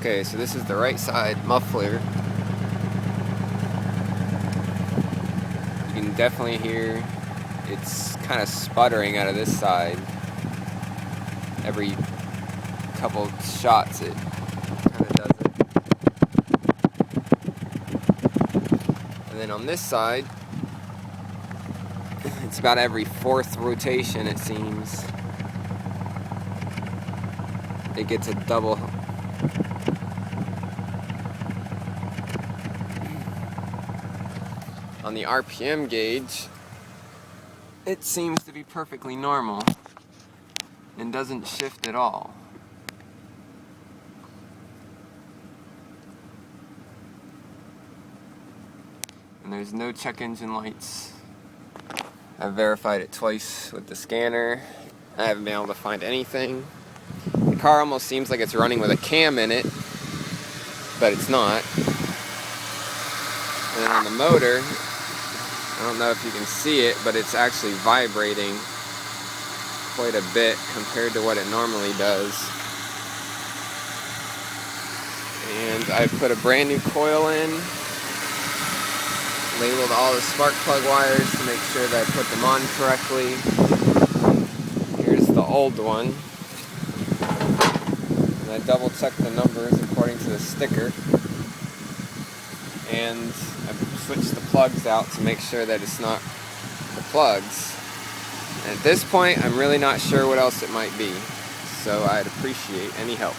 Okay, so this is the right side muffler. You can definitely hear it's kind of sputtering out of this side. Every couple shots it kind of does it. And then on this side, it's about every fourth rotation, it seems. It gets a double. On the RPM gauge, it seems to be perfectly normal and doesn't shift at all. And there's no check engine lights. I've verified it twice with the scanner. I haven't been able to find anything. The car almost seems like it's running with a cam in it, but it's not. And then on the motor, I don't know if you can see it, but it's actually vibrating quite a bit compared to what it normally does. And I put a brand new coil in, labeled all the spark plug wires to make sure that I put them on correctly. Here's the old one. And I double checked the numbers according to the sticker. And I've switched the plugs out to make sure that it's not the plugs. And at this point, I'm really not sure what else it might be. So I'd appreciate any help.